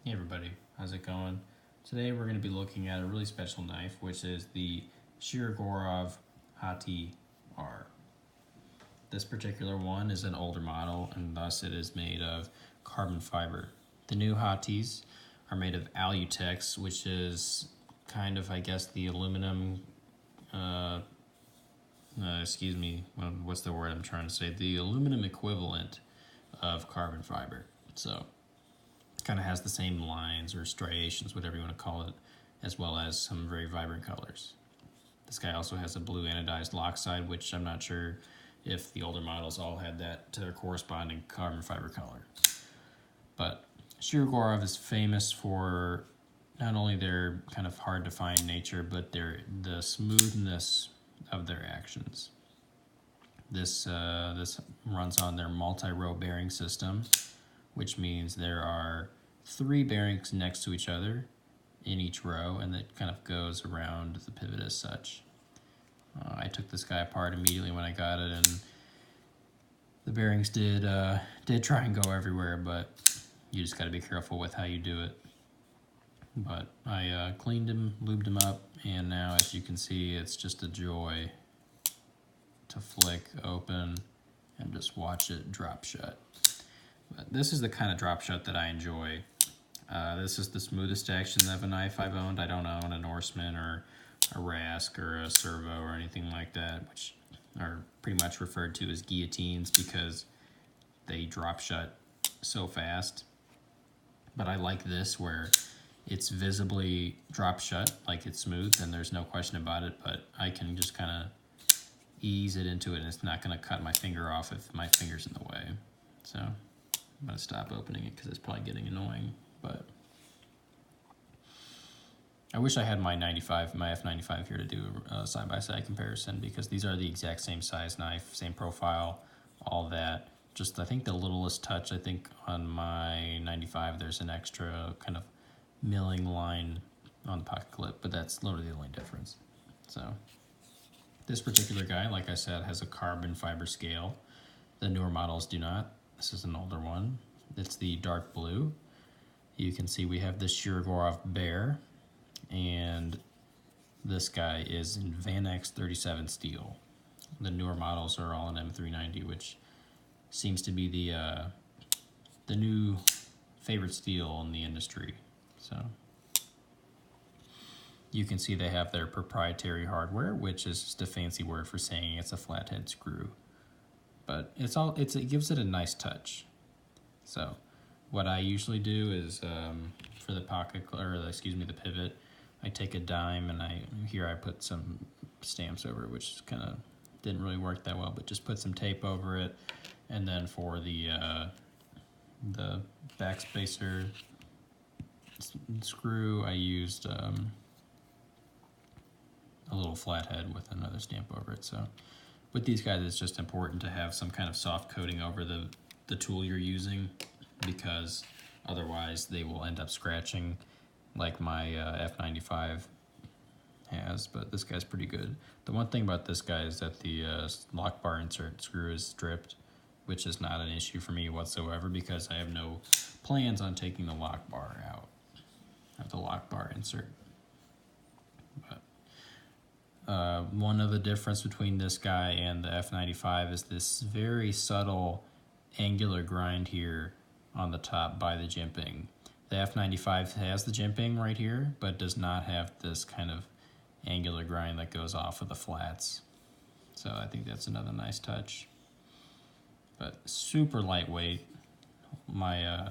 Hey everybody, how's it going? Today we're going to be looking at a really special knife, which is the Shirogorov HatiR. This particular one is an older model, and thus it is made of carbon fiber. The new Hatis are made of Alutex, which is kind of, I guess, the aluminum, what's the word I'm trying to say? The aluminum equivalent of carbon fiber. So kind of has the same lines or striations, whatever you want to call it, as well as some very vibrant colors. This guy also has a blue anodized lock side, which I'm not sure if the older models all had that to their corresponding carbon fiber color. But Shirogorov is famous for not only their kind of hard to find nature, but the smoothness of their actions. This runs on their multi-row bearing system, which means there are 3 bearings next to each other in each row, and it kind of goes around the pivot as such. I took this guy apart immediately when I got it, and the bearings did try and go everywhere, but you just got to be careful with how you do it. But I cleaned him, lubed him up, and now as you can see, it's just a joy to flick open and just watch it drop shut. But this is the kind of drop shut that I enjoy. This is the smoothest action of a knife I've owned. I don't own a Norseman or a Rask or a Servo or anything like that, which are pretty much referred to as guillotines because they drop shut so fast. But I like this where it's visibly drop shut, like it's smooth, and there's no question about it, but I can just kind of ease it into it, and it's not going to cut my finger off if my finger's in the way. So I'm going to stop opening it because it's probably getting annoying, but I wish I had my F95 here to do a side-by-side comparison, because these are the exact same size knife, same profile, all that. Just, I think the littlest touch, I think on my 95 there's an extra kind of milling line on the pocket clip, but that's literally the only difference. So this particular guy, like I said, has a carbon fiber scale. The newer models do not. This is an older one. It's the dark blue. You can see we have the Shirogorov Bear, and this guy is in Van X 37 steel. The newer models are all in M390, which seems to be the new favorite steel in the industry. So you can see they have their proprietary hardware, which is just a fancy word for saying it's a flathead screw. But it gives it a nice touch. So what I usually do is for the the pivot, I take a dime and I put some stamps over it, which kind of didn't really work that well, but just put some tape over it. And then for the backspacer screw, I used a little flathead with another stamp over it. So with these guys, it's just important to have some kind of soft coating over the tool you're using, because otherwise they will end up scratching like my F95 has, but this guy's pretty good. The one thing about this guy is that the lock bar insert screw is stripped, which is not an issue for me whatsoever because I have no plans on taking the lock bar out of the lock bar insert. But one of the difference between this guy and the F95 is this very subtle angular grind here on the top by the jimping. The F95 has the jimping right here, but does not have this kind of angular grind that goes off of the flats. So I think that's another nice touch. But super lightweight. My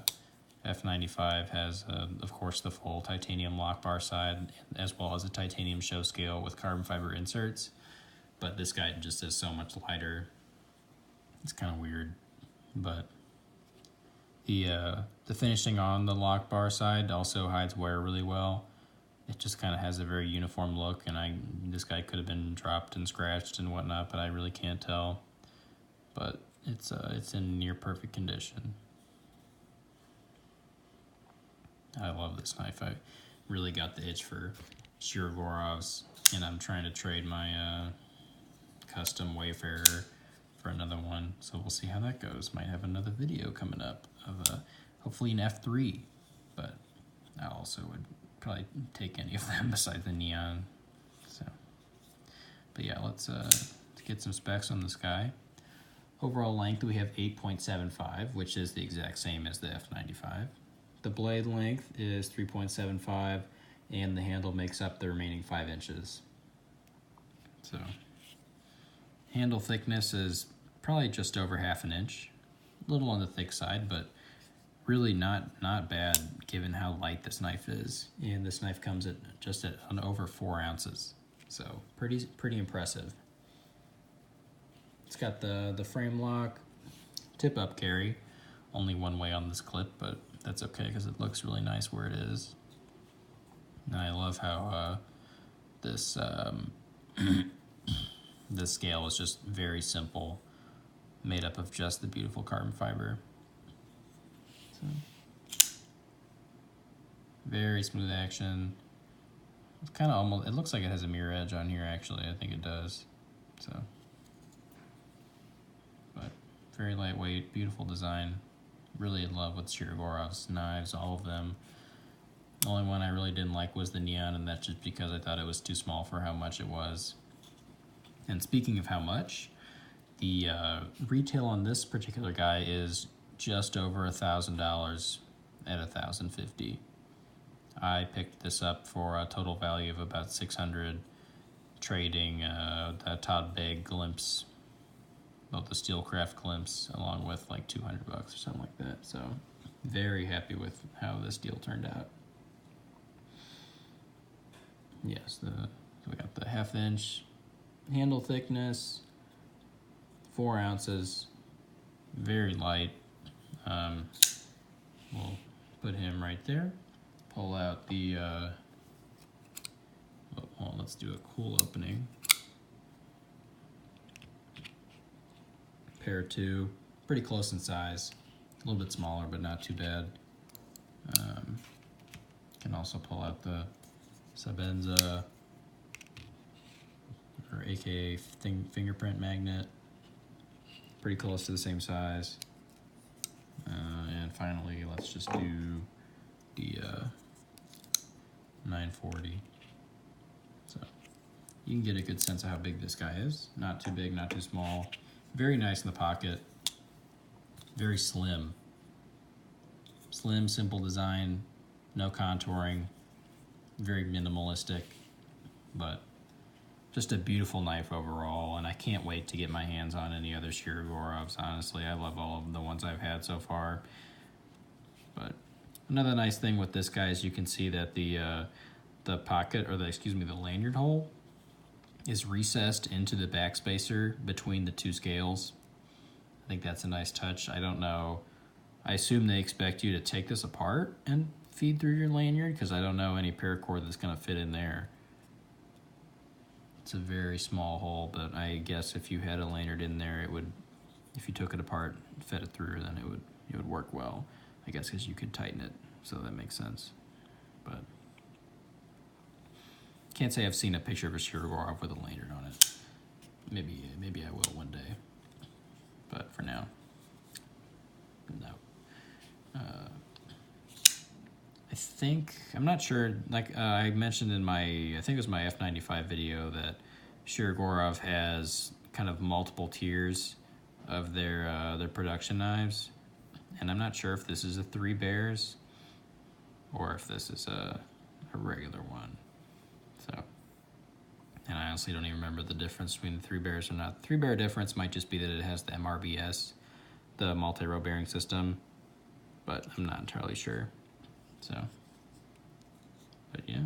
F95 has, of course, the full titanium lock bar side, as well as a titanium show scale with carbon fiber inserts. But this guy just is so much lighter. It's kind of weird, but the finishing on the lock bar side also hides wear really well. It just kind of has a very uniform look, and this guy could have been dropped and scratched and whatnot, but I really can't tell. But it's in near perfect condition. I love this knife. I really got the itch for Shirogorovs, and I'm trying to trade my custom Wayfarer for another one, so we'll see how that goes. Might have another video coming up of hopefully an F3, but I also would probably take any of them besides the neon. So, but yeah, let's get some specs on this guy. Overall length, we have 8.75, which is the exact same as the F95. The blade length is 3.75, and the handle makes up the remaining 5 inches. So, handle thickness is probably just over 1/2 inch. A little on the thick side, but really not bad given how light this knife is. And this knife comes at just at over 4 ounces. So pretty impressive. It's got the frame lock, tip up carry, only one way on this clip, but that's okay because it looks really nice where it is. And I love how this this scale is just very simple, made up of just the beautiful carbon fiber. So, very smooth action. It's kind of almost, it looks like it has a mirror edge on here actually. I think it does. So, but very lightweight, beautiful design. Really in love with Shirogorov's knives, all of them. The only one I really didn't like was the neon, and that's just because I thought it was too small for how much it was. And speaking of how much, the retail on this particular guy is just over $1,000 at $1,050. I picked this up for a total value of about $600, trading the Todd Bag glimpse, well, the Steelcraft glimpse, along with like $200 or something like that. So very happy with how this deal turned out. Yes, so we got the 1/2 inch handle thickness, 4 ounces, very light. We'll put him right there. Pull out the, well, let's do a cool opening. Pair 2, pretty close in size. A little bit smaller, but not too bad. Can also pull out the Sabenza, or aka fingerprint magnet. Pretty close to the same size. And finally, let's just do the 940. So you can get a good sense of how big this guy is. Not too big, not too small. Very nice in the pocket. Very slim. Slim, simple design, no contouring. Very minimalistic, but just a beautiful knife overall, and I can't wait to get my hands on any other Shirogorovs. Honestly, I love all of the ones I've had so far. But another nice thing with this guy is you can see that the pocket, or the lanyard hole is recessed into the backspacer between the 2 scales. I think that's a nice touch. I don't know. I assume they expect you to take this apart and feed through your lanyard, because I don't know any paracord that's going to fit in there. It's a very small hole, but I guess if you had a lanyard in there, it would, if you took it apart, fed it through, then it would work well. I guess because you could tighten it, so that makes sense. But can't say I've seen a picture of a Shirogorov with a lanyard on it. Maybe I will one day, but for now, no. I think, I'm not sure, like I mentioned in my, I think it was my F95 video, that Shirogorov has kind of multiple tiers of their production knives, and I'm not sure if this is a 3 bears or if this is a regular one. So, and I honestly don't even remember the difference between the 3 bears or not. 3 bear difference might just be that it has the MRBS, the multi-row bearing system, but I'm not entirely sure. So, but yeah.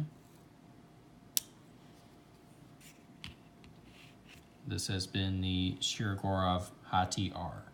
This has been the Shirogorov HatiR.